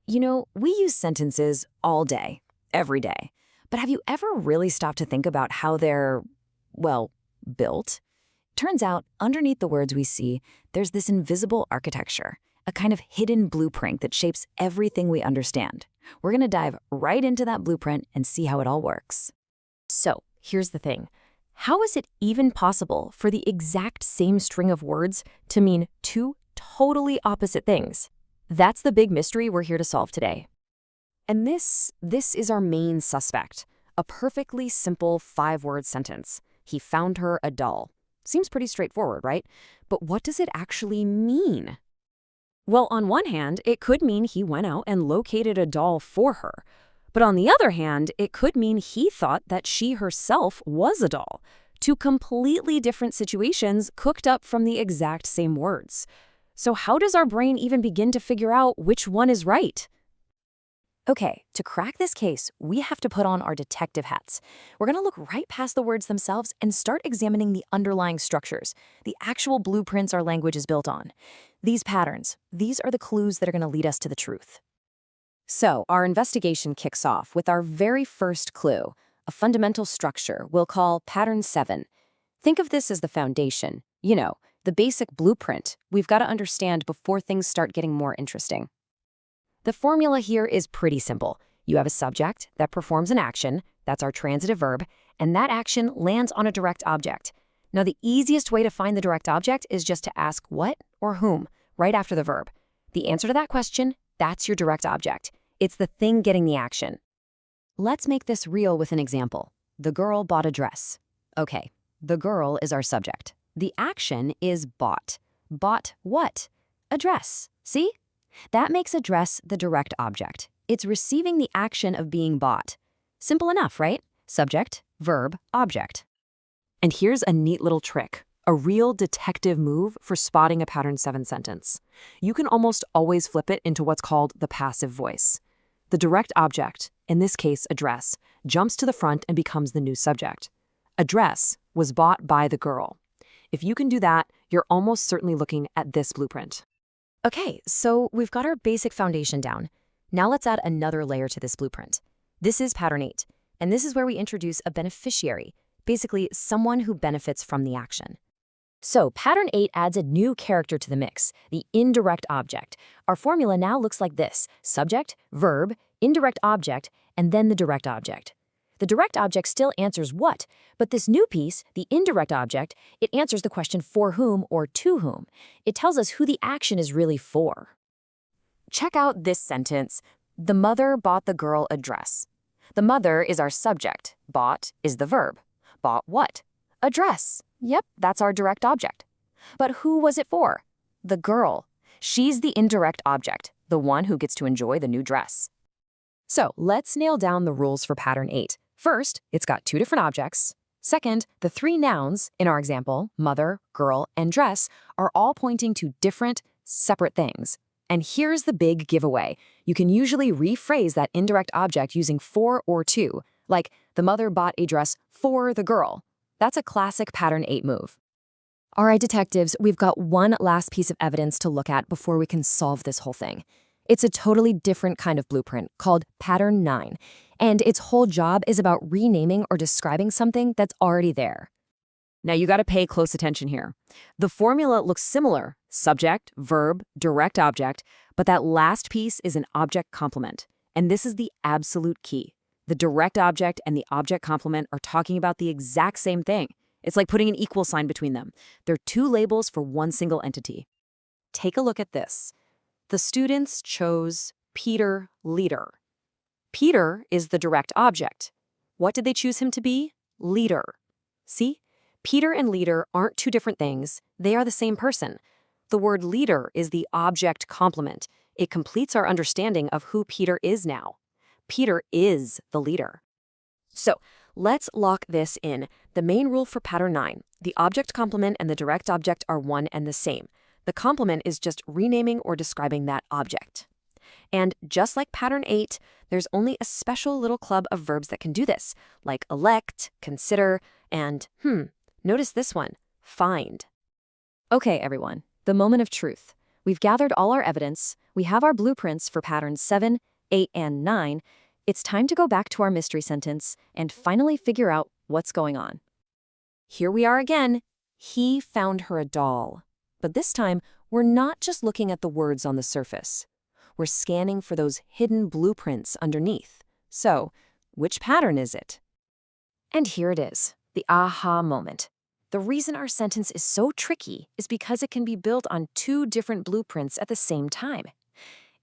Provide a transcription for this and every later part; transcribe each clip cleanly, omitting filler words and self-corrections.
We use sentences all day, every day. But have you ever really stopped to think about how they're, well, built? Turns out, underneath the words we see, there's this invisible architecture, a kind of hidden blueprint that shapes everything we understand. We're going to dive right into that blueprint and see how it all works. So, here's the thing. How is it even possible for the exact same string of words to mean two totally opposite things? That's the big mystery we're here to solve today. And this is our main suspect, a perfectly simple 5-word sentence. He found her a doll. Seems pretty straightforward, right? But what does it actually mean? Well, on one hand, it could mean he went out and located a doll for her. But on the other hand, it could mean he thought that she herself was a doll. Two completely different situations cooked up from the exact same words. So how does our brain even begin to figure out which one is right? Okay, to crack this case, we have to put on our detective hats. We're going to look right past the words themselves and start examining the underlying structures, the actual blueprints our language is built on. These patterns, these are the clues that are going to lead us to the truth. So, our investigation kicks off with our very first clue, a fundamental structure we'll call Pattern 7. Think of this as the foundation, the basic blueprint we've got to understand before things start getting more interesting. The formula here is pretty simple. You have a subject that performs an action, that's our transitive verb, and that action lands on a direct object. Now, the easiest way to find the direct object is just to ask what or whom right after the verb. The answer to that question, that's your direct object. It's the thing getting the action. Let's make this real with an example. The girl bought a dress. Okay, the girl is our subject. The action is bought. Bought what? A dress. See? That makes a dress the direct object. It's receiving the action of being bought. Simple enough, right? Subject, verb, object. And here's a neat little trick, a real detective move for spotting a Pattern 7 sentence. You can almost always flip it into what's called the passive voice. The direct object, in this case a dress, jumps to the front and becomes the new subject. A dress was bought by the girl. If you can do that, you're almost certainly looking at this blueprint. Okay, so we've got our basic foundation down. Now let's add another layer to this blueprint. This is Pattern 8, and this is where we introduce a beneficiary, basically someone who benefits from the action. So Pattern 8 adds a new character to the mix, the indirect object. Our formula now looks like this: subject, verb, indirect object, and then the direct object. The direct object still answers what, but this new piece, the indirect object, it answers the question for whom or to whom. It tells us who the action is really for. Check out this sentence. The mother bought the girl a dress. The mother is our subject. Bought is the verb. Bought what? A dress. Yep, that's our direct object. But who was it for? The girl. She's the indirect object, the one who gets to enjoy the new dress. So let's nail down the rules for Pattern 8. First, it's got 2 different objects. Second, the 3 nouns, in our example, mother, girl, and dress, are all pointing to different, separate things. And here's the big giveaway. You can usually rephrase that indirect object using for or to, like the mother bought a dress for the girl. That's a classic Pattern 8 move. All right, detectives, we've got one last piece of evidence to look at before we can solve this whole thing. It's a totally different kind of blueprint called Pattern 9, and its whole job is about renaming or describing something that's already there. Now you got to pay close attention here. The formula looks similar, subject, verb, direct object, but that last piece is an object complement. And this is the absolute key. The direct object and the object complement are talking about the exact same thing. It's like putting an equal sign between them. They're 2 labels for one single entity. Take a look at this. The students chose Peter Leader. Peter is the direct object. What did they choose him to be? Leader. See? Peter and leader aren't 2 different things. They are the same person. The word leader is the object complement. It completes our understanding of who Peter is now. Peter is the leader. So let's lock this in. The main rule for Pattern 9, the object complement and the direct object are one and the same. The complement is just renaming or describing that object. And just like Pattern 8, there's only a special little club of verbs that can do this, like elect, consider, and, notice this one, find. Okay, everyone, the moment of truth. We've gathered all our evidence. We have our blueprints for patterns 7, 8, and 9. It's time to go back to our mystery sentence and finally figure out what's going on. Here we are again. He found her a doll. But this time, we're not just looking at the words on the surface. We're scanning for those hidden blueprints underneath. So, which pattern is it? And here it is, the aha moment. The reason our sentence is so tricky is because it can be built on two different blueprints at the same time.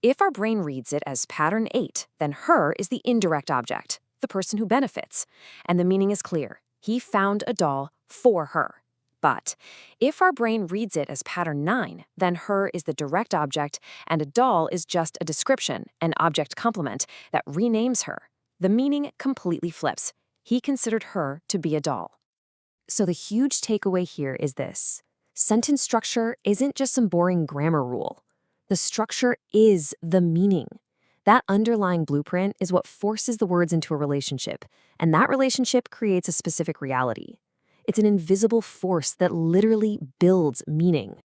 If our brain reads it as pattern 8, then her is the indirect object, the person who benefits. And the meaning is clear. He found a doll for her. But if our brain reads it as pattern 9, then her is the direct object, and a doll is just a description, an object complement, that renames her. The meaning completely flips. He considered her to be a doll. So the huge takeaway here is this. Sentence structure isn't just some boring grammar rule. The structure is the meaning. That underlying blueprint is what forces the words into a relationship, and that relationship creates a specific reality. It's an invisible force that literally builds meaning.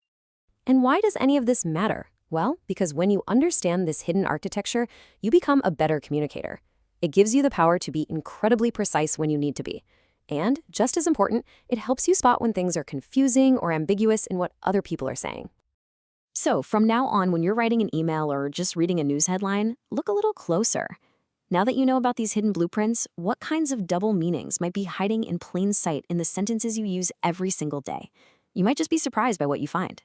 And why does any of this matter? Well, because when you understand this hidden architecture, you become a better communicator. It gives you the power to be incredibly precise when you need to be. And, just as important, it helps you spot when things are confusing or ambiguous in what other people are saying. So, from now on, when you're writing an email or just reading a news headline, look a little closer. Now that you know about these hidden blueprints, what kinds of double meanings might be hiding in plain sight in the sentences you use every single day? You might just be surprised by what you find.